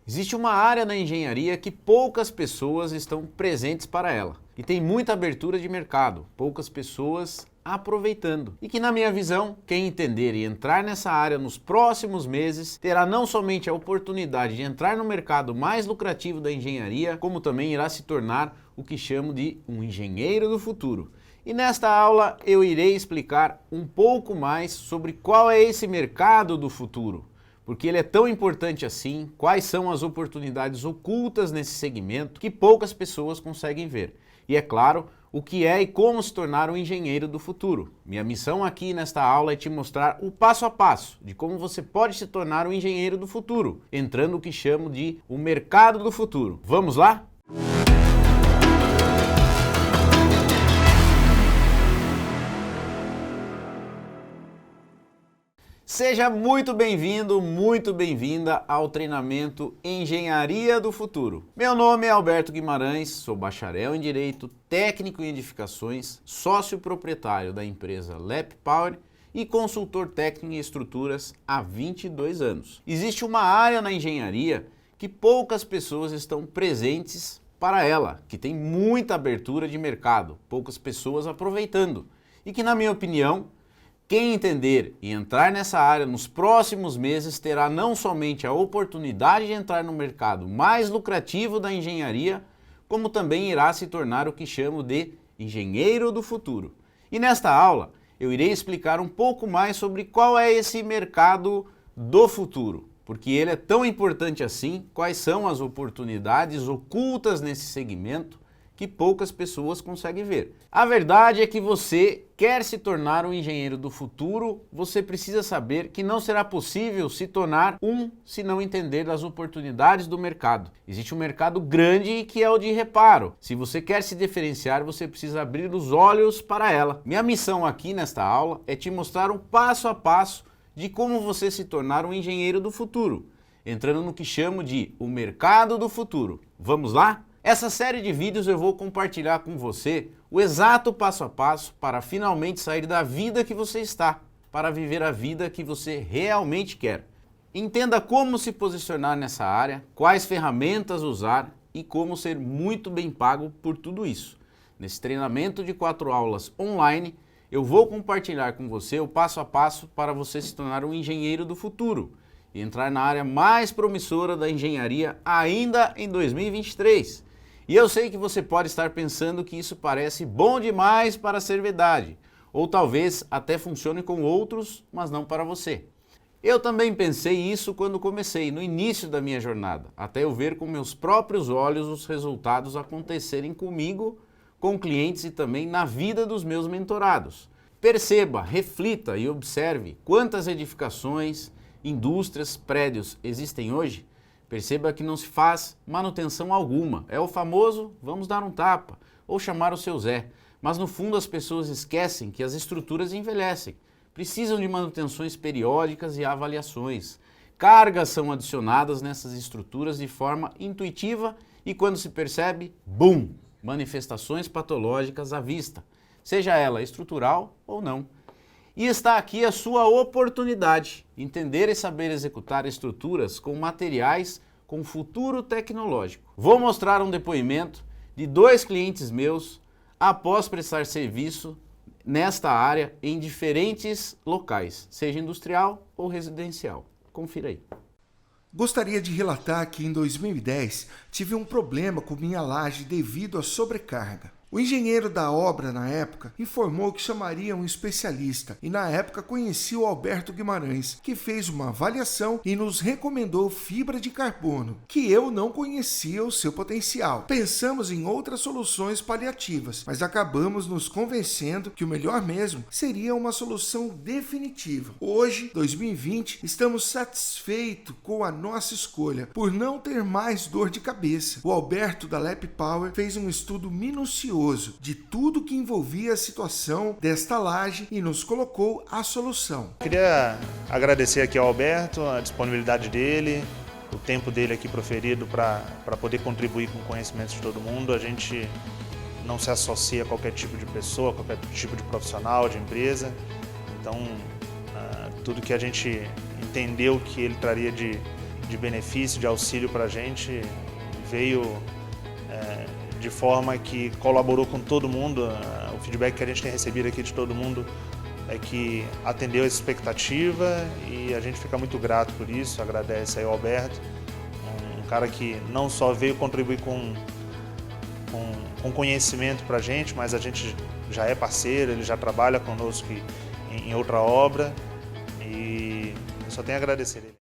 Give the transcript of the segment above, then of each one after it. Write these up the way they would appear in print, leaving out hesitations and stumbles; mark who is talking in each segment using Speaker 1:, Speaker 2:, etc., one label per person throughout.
Speaker 1: Existe uma área na engenharia que poucas pessoas estão presentes para ela e tem muita abertura de mercado, poucas pessoas aproveitando. E que, na minha visão, quem entender e entrar nessa área nos próximos meses terá não somente a oportunidade de entrar no mercado mais lucrativo da engenharia, como também irá se tornar o que chamo de um engenheiro do futuro. E nesta aula eu irei explicar um pouco mais sobre qual é esse mercado do futuro. Porque ele é tão importante assim, quais são as oportunidades ocultas nesse segmento que poucas pessoas conseguem ver. E é claro, o que é e como se tornar um engenheiro do futuro. Minha missão aqui nesta aula é te mostrar o passo a passo de como você pode se tornar um engenheiro do futuro, entrando no que chamo de o mercado do futuro. Vamos lá? Seja muito bem-vindo, muito bem-vinda ao treinamento Engenharia do Futuro. Meu nome é Alberto Guimarães, sou bacharel em Direito, técnico em Edificações, sócio proprietário da empresa LEP Power e consultor técnico em estruturas há 22 anos. Existe uma área na engenharia que poucas pessoas estão presentes para ela, que tem muita abertura de mercado, poucas pessoas aproveitando e que, na minha opinião, quem entender e entrar nessa área nos próximos meses terá não somente a oportunidade de entrar no mercado mais lucrativo da engenharia, como também irá se tornar o que chamo de engenheiro do futuro. E nesta aula eu irei explicar um pouco mais sobre qual é esse mercado do futuro, porque ele é tão importante assim, quais são as oportunidades ocultas nesse segmento que poucas pessoas conseguem ver. A verdade é que você quer se tornar um engenheiro do futuro, você precisa saber que não será possível se tornar se não entender das oportunidades do mercado. Existe um mercado grande que é o de reparo. Se você quer se diferenciar, você precisa abrir os olhos para ela. Minha missão aqui nesta aula é te mostrar um passo a passo de como você se tornar um engenheiro do futuro, entrando no que chamo de o mercado do futuro. Vamos lá? Essa série de vídeos eu vou compartilhar com você o exato passo a passo para finalmente sair da vida que você está, para viver a vida que você realmente quer. Entenda como se posicionar nessa área, quais ferramentas usar e como ser muito bem pago por tudo isso. Nesse treinamento de 4 aulas online, eu vou compartilhar com você o passo a passo para você se tornar um engenheiro do futuro e entrar na área mais promissora da engenharia ainda em 2023. E eu sei que você pode estar pensando que isso parece bom demais para ser verdade, ou talvez até funcione com outros, mas não para você. Eu também pensei isso quando comecei, no início da minha jornada, até eu ver com meus próprios olhos os resultados acontecerem comigo, com clientes e também na vida dos meus mentorados. Perceba, reflita e observe quantas edificações, indústrias, prédios existem hoje. Perceba que não se faz manutenção alguma. É o famoso vamos dar um tapa ou chamar o seu Zé. Mas no fundo as pessoas esquecem que as estruturas envelhecem. Precisam de manutenções periódicas e avaliações. Cargas são adicionadas nessas estruturas de forma intuitiva e quando se percebe, bum! Manifestações patológicas à vista, seja ela estrutural ou não. E está aqui a sua oportunidade, entender e saber executar estruturas com materiais com futuro tecnológico. Vou mostrar um depoimento de 2 clientes meus após prestar serviço nesta área em diferentes locais, seja industrial ou residencial. Confira aí.
Speaker 2: Gostaria de relatar que em 2010 tive um problema com minha laje devido à sobrecarga. O engenheiro da obra, na época, informou que chamaria um especialista e, na época, conheci o Alberto Guimarães, que fez uma avaliação e nos recomendou fibra de carbono, que eu não conhecia o seu potencial. Pensamos em outras soluções paliativas, mas acabamos nos convencendo que o melhor mesmo seria uma solução definitiva. Hoje, 2020, estamos satisfeitos com a nossa escolha, por não ter mais dor de cabeça. O Alberto da LEP Power fez um estudo minucioso de tudo que envolvia a situação desta laje e nos colocou a solução.
Speaker 3: Queria agradecer aqui ao Alberto, a disponibilidade dele, o tempo dele aqui proferido para poder contribuir com o conhecimento de todo mundo. A gente não se associa a qualquer tipo de pessoa, qualquer tipo de profissional, de empresa. Então, tudo que a gente entendeu que ele traria de de benefício, de auxílio para a gente, veio de forma que colaborou com todo mundo. O feedback que a gente tem recebido aqui de todo mundo é que atendeu essa expectativa e a gente fica muito grato por isso, agradece aí ao Alberto, um cara que não só veio contribuir com conhecimento para a gente, mas a gente já é parceiro, ele já trabalha conosco em outra obra e eu só tenho a agradecer ele.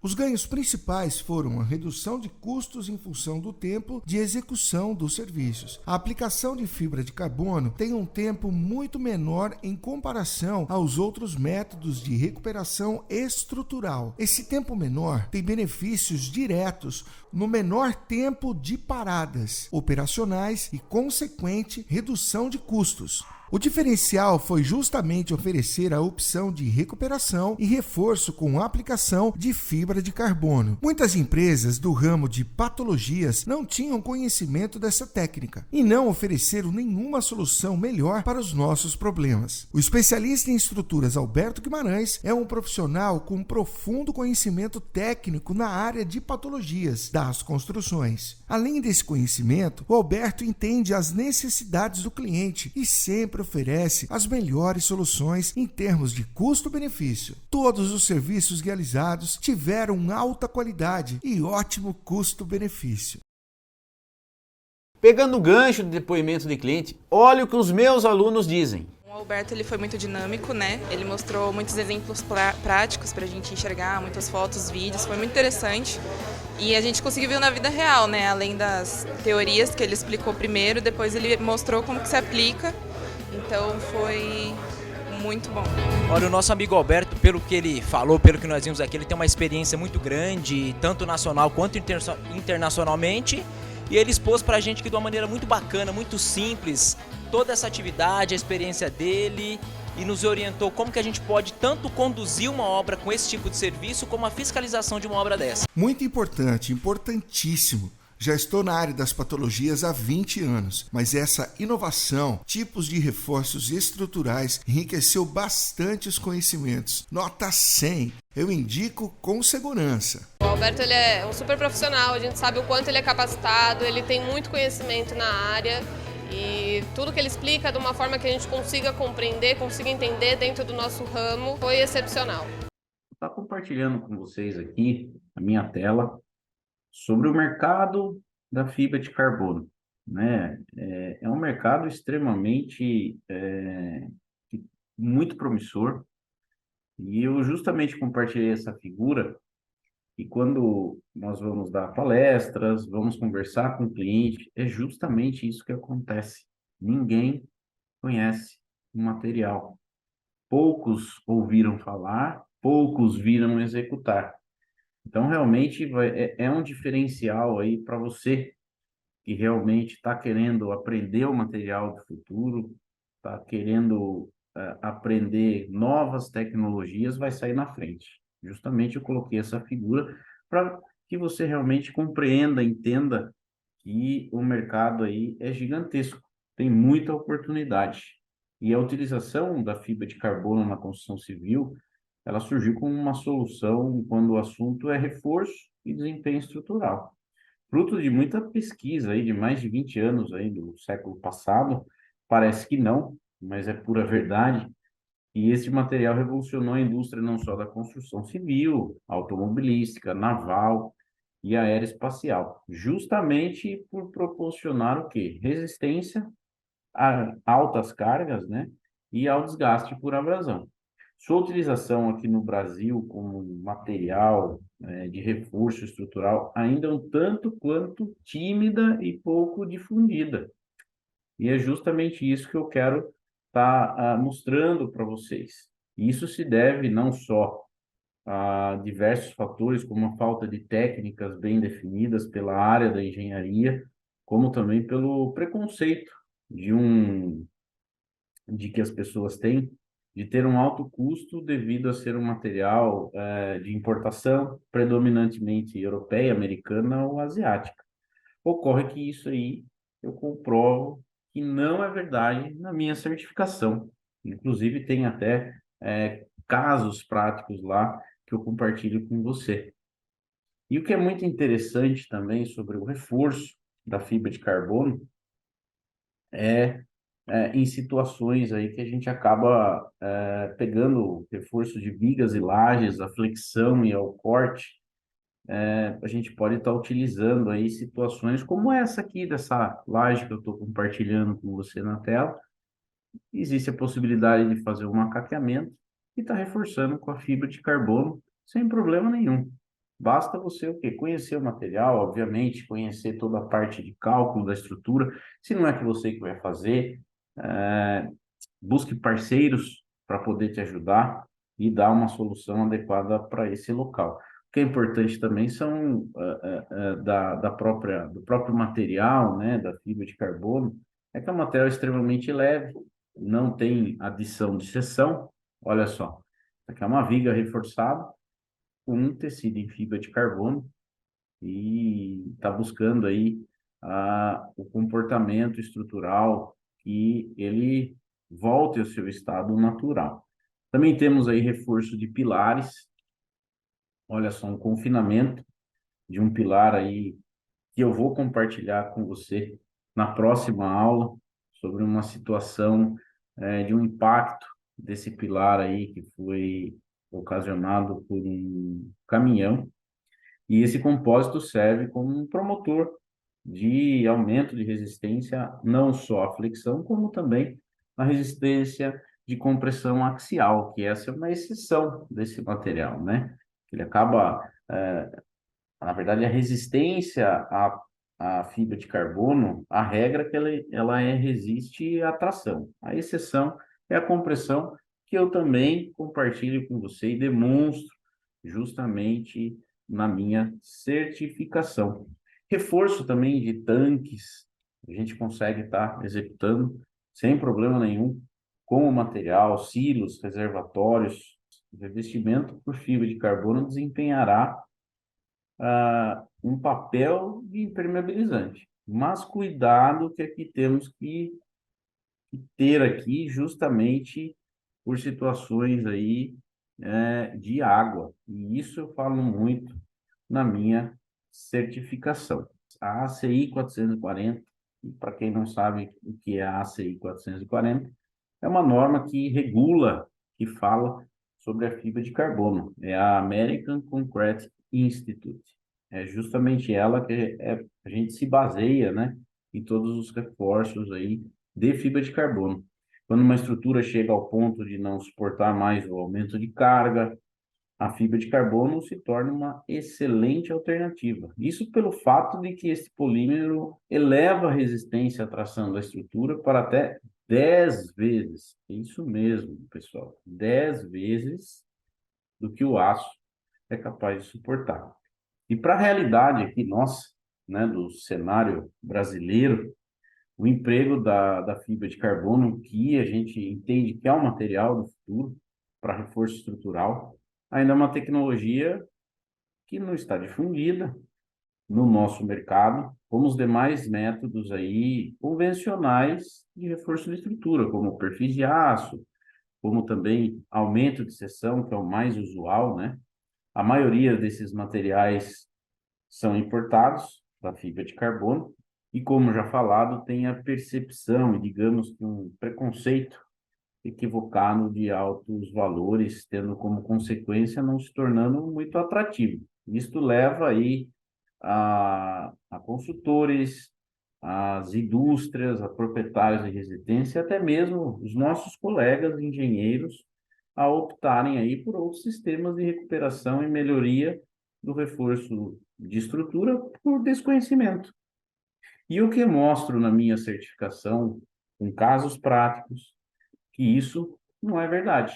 Speaker 2: Os ganhos principais foram a redução de custos em função do tempo de execução dos serviços. A aplicação de fibra de carbono tem um tempo muito menor em comparação aos outros métodos de recuperação estrutural. Esse tempo menor tem benefícios diretos no menor tempo de paradas operacionais e consequente redução de custos. O diferencial foi justamente oferecer a opção de recuperação e reforço com a aplicação de fibra de carbono. Muitas empresas do ramo de patologias não tinham conhecimento dessa técnica e não ofereceram nenhuma solução melhor para os nossos problemas. O especialista em estruturas Alberto Guimarães é um profissional com profundo conhecimento técnico na área de patologias das construções. Além desse conhecimento, o Alberto entende as necessidades do cliente e sempre oferece as melhores soluções em termos de custo-benefício. Todos os serviços realizados tiveram alta qualidade e ótimo custo-benefício.
Speaker 1: Pegando o gancho do depoimento de cliente, olha o que os meus alunos dizem.
Speaker 4: O Alberto ele foi muito dinâmico, né? Ele mostrou muitos exemplos práticos para a gente enxergar, muitas fotos, vídeos, foi muito interessante. E a gente conseguiu ver na vida real, né? Além das teorias que ele explicou primeiro, depois ele mostrou como que se aplica. Então foi muito bom.
Speaker 5: Olha, o nosso amigo Alberto, pelo que ele falou, pelo que nós vimos aqui, ele tem uma experiência muito grande, tanto nacional quanto internacionalmente. E ele expôs pra gente que de uma maneira muito bacana, muito simples, toda essa atividade, a experiência dele, e nos orientou como que a gente pode tanto conduzir uma obra com esse tipo de serviço, como a fiscalização de uma obra dessa.
Speaker 2: Muito importante, importantíssimo. Já estou na área das patologias há 20 anos, mas essa inovação, tipos de reforços estruturais, enriqueceu bastante os conhecimentos. Nota 100. Eu indico com segurança.
Speaker 6: O Alberto ele é um super profissional, a gente sabe o quanto ele é capacitado, ele tem muito conhecimento na área e tudo que ele explica de uma forma que a gente consiga compreender, consiga entender dentro do nosso ramo, foi excepcional.
Speaker 1: Vou estar compartilhando com vocês aqui a minha tela sobre o mercado da fibra de carbono, né? É um mercado extremamente muito promissor e eu justamente compartilhei essa figura e quando nós vamos dar palestras, vamos conversar com o cliente, é justamente isso que acontece. Ninguém conhece o material. Poucos ouviram falar, poucos viram executar. Então, realmente, é um diferencial aí para você que realmente está querendo aprender o material do futuro, está querendo aprender novas tecnologias, vai sair na frente. Justamente eu coloquei essa figura para que você realmente compreenda, entenda que o mercado aí é gigantesco, tem muita oportunidade. E a utilização da fibra de carbono na construção civil ela surgiu como uma solução quando o assunto é reforço e desempenho estrutural. Fruto de muita pesquisa aí, de mais de 20 anos aí do século passado, parece que não, mas é pura verdade, e esse material revolucionou a indústria não só da construção civil, automobilística, naval e aeroespacial, justamente por proporcionar o quê? Resistência a altas cargas, né? E ao desgaste por abrasão. Sua utilização aqui no Brasil como material de reforço estrutural ainda é um tanto quanto tímida e pouco difundida. E é justamente isso que eu quero estar mostrando para vocês. Isso se deve não só a diversos fatores, como a falta de técnicas bem definidas pela área da engenharia, como também pelo preconceito de que as pessoas têm de ter um alto custo devido a ser um material de importação predominantemente europeia, americana ou asiática. Ocorre que isso aí eu comprovo que não é verdade na minha certificação. Inclusive tem até casos práticos lá que eu compartilho com você. E o que é muito interessante também sobre o reforço da fibra de carbono é, em situações aí que a gente acaba pegando o reforço de vigas e lajes, a flexão e ao corte, a gente pode estar utilizando aí situações como essa aqui, dessa laje que eu estou compartilhando com você na tela. Existe a possibilidade de fazer um macaqueamento e estar reforçando com a fibra de carbono sem problema nenhum. Basta você o quê? Conhecer o material, obviamente, conhecer toda a parte de cálculo da estrutura. Se não é que você que vai fazer, busque parceiros para poder te ajudar e dar uma solução adequada para esse local. O que é importante também são do próprio material, né, da fibra de carbono, é que é um material extremamente leve, não tem adição de seção. Olha só, isso aqui é uma viga reforçada com um tecido em fibra de carbono e está buscando aí o comportamento estrutural que ele volte ao seu estado natural. Também temos aí reforço de pilares. Olha só, um confinamento de um pilar aí que eu vou compartilhar com você na próxima aula sobre uma situação de um impacto desse pilar aí que foi ocasionado por um caminhão. E esse compósito serve como um promotor de aumento de resistência, não só à flexão, como também à resistência de compressão axial, que essa é uma exceção desse material, né? Ele acaba, na verdade, a resistência à fibra de carbono, a regra é que ela resiste à tração. A exceção é a compressão, que eu também compartilho com você e demonstro justamente na minha certificação. Reforço também de tanques, a gente consegue estar executando sem problema nenhum, com o material, silos, reservatórios. O revestimento por fibra de carbono desempenhará um papel de impermeabilizante. Mas cuidado que aqui temos que ter aqui justamente por situações aí de água. E isso eu falo muito na minha certificação. A ACI 440, para quem não sabe o que é a ACI 440, é uma norma que regula, que fala sobre a fibra de carbono. É a American Concrete Institute. É justamente ela que a gente se baseia, né, em todos os reforços aí de fibra de carbono. Quando uma estrutura chega ao ponto de não suportar mais o aumento de carga, a fibra de carbono se torna uma excelente alternativa. Isso pelo fato de que esse polímero eleva a resistência à tração da estrutura para até 10 vezes. Isso mesmo, pessoal, 10 vezes do que o aço é capaz de suportar. E para a realidade aqui, nossa, né, do cenário brasileiro, o emprego da fibra de carbono, que a gente entende que é um material do futuro para reforço estrutural, ainda é uma tecnologia que não está difundida no nosso mercado, como os demais métodos aí convencionais de reforço de estrutura, como perfis de aço, como também aumento de seção, que é o mais usual, né? A maioria desses materiais são importados da fibra de carbono e, como já falado, tem a percepção e, digamos que um preconceito equivocado de altos valores, tendo como consequência não se tornando muito atrativo. Isto leva aí a consultores, as indústrias, a proprietários de residência, até mesmo os nossos colegas engenheiros a optarem aí por outros sistemas de recuperação e melhoria do reforço de estrutura por desconhecimento. E o que mostro na minha certificação, com casos práticos, que isso não é verdade.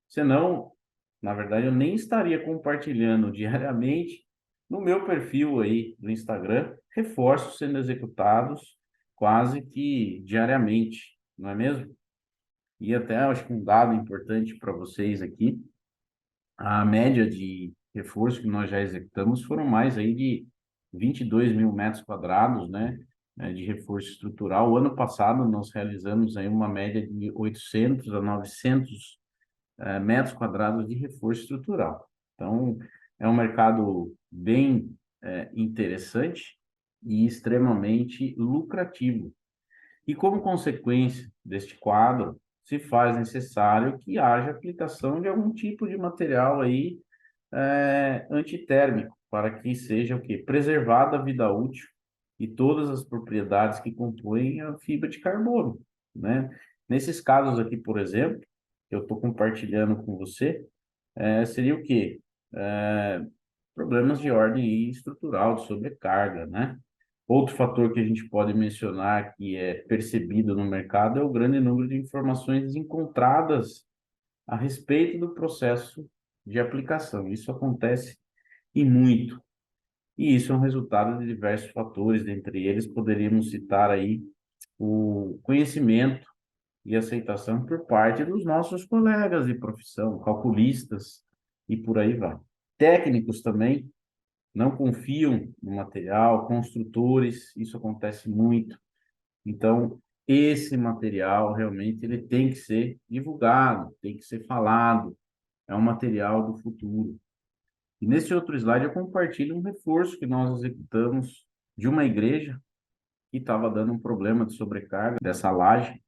Speaker 1: Senão, na verdade, eu nem estaria compartilhando diariamente no meu perfil aí do Instagram reforços sendo executados quase que diariamente, não é mesmo? E até acho que um dado importante para vocês aqui, a média de reforço que nós já executamos foram mais aí de 22 mil metros quadrados, né, de reforço estrutural. O ano passado nós realizamos aí uma média de 800 a 900 metros quadrados de reforço estrutural. Então, é um mercado bem interessante e extremamente lucrativo. E como consequência deste quadro, se faz necessário que haja aplicação de algum tipo de material aí antitérmico, para que seja o quê? Preservada a vida útil e todas as propriedades que compõem a fibra de carbono, né? Nesses casos aqui, por exemplo, que eu estou compartilhando com você, seria o quê? Problemas de ordem estrutural, de sobrecarga, né? Outro fator que a gente pode mencionar que é percebido no mercado é o grande número de informações encontradas a respeito do processo de aplicação. Isso acontece e muito. E isso é um resultado de diversos fatores, dentre eles poderíamos citar aí o conhecimento e aceitação por parte dos nossos colegas de profissão, calculistas e por aí vai. Técnicos também não confiam no material, construtores, isso acontece muito. Então, esse material realmente ele tem que ser divulgado, tem que ser falado, é um material do futuro. E nesse outro slide eu compartilho um reforço que nós executamos de uma igreja que estava dando um problema de sobrecarga dessa laje.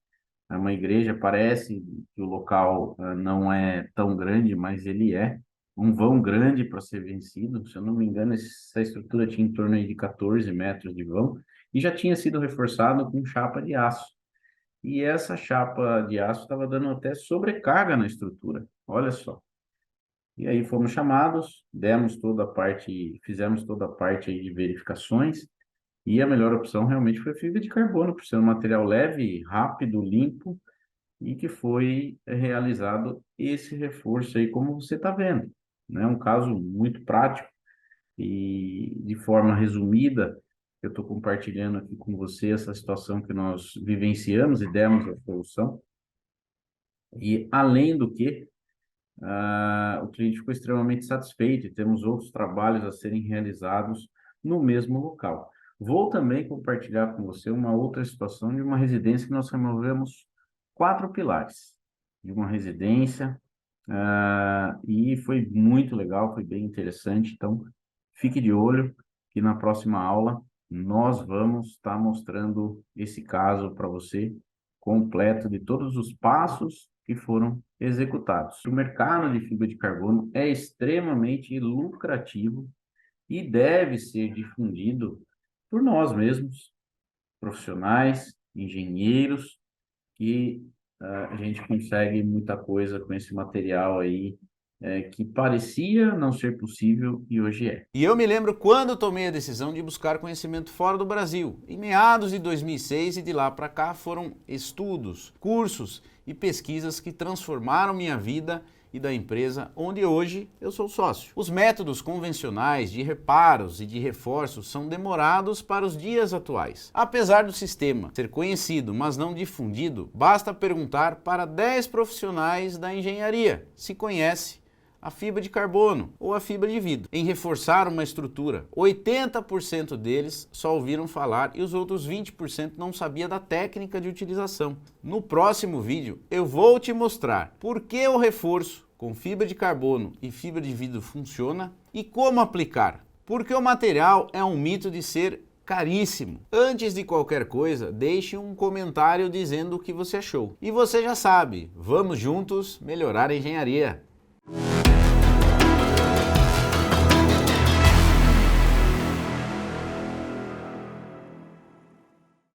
Speaker 1: É uma igreja, parece que o local não é tão grande, mas ele é um vão grande para ser vencido. Se eu não me engano, essa estrutura tinha em torno de 14 metros de vão e já tinha sido reforçado com chapa de aço. E essa chapa de aço estava dando até sobrecarga na estrutura, olha só. E aí fomos chamados, fizemos toda a parte aí de verificações, e a melhor opção realmente foi a fibra de carbono, por ser um material leve, rápido, limpo, e que foi realizado esse reforço aí, como você está vendo, né? Um caso muito prático e de forma resumida, eu estou compartilhando aqui com você essa situação que nós vivenciamos e demos a solução. E além do que, o cliente ficou extremamente satisfeito e temos outros trabalhos a serem realizados no mesmo local. Vou também compartilhar com você uma outra situação de uma residência que nós removemos 4 pilares de uma residência e foi muito legal, foi bem interessante. Então, fique de olho que na próxima aula nós vamos estar mostrando esse caso para você completo de todos os passos que foram executados. O mercado de fibra de carbono é extremamente lucrativo e deve ser difundido por nós mesmos, profissionais, engenheiros, que a gente consegue muita coisa com esse material aí, que parecia não ser possível e hoje é. E eu me lembro quando tomei a decisão de buscar conhecimento fora do Brasil. Em meados de 2006 e de lá para cá foram estudos, cursos e pesquisas que transformaram minha vida e da empresa onde hoje eu sou sócio. Os métodos convencionais de reparos e de reforços são demorados para os dias atuais. Apesar do sistema ser conhecido, mas não difundido, basta perguntar para 10 profissionais da engenharia se conhece a fibra de carbono ou a fibra de vidro. Em reforçar uma estrutura, 80% deles só ouviram falar e os outros 20% não sabia da técnica de utilização. No próximo vídeo eu vou te mostrar por que o reforço com fibra de carbono e fibra de vidro funciona e como aplicar. Porque o material é um mito de ser caríssimo. Antes de qualquer coisa, deixe um comentário dizendo o que você achou. E você já sabe, vamos juntos melhorar a engenharia.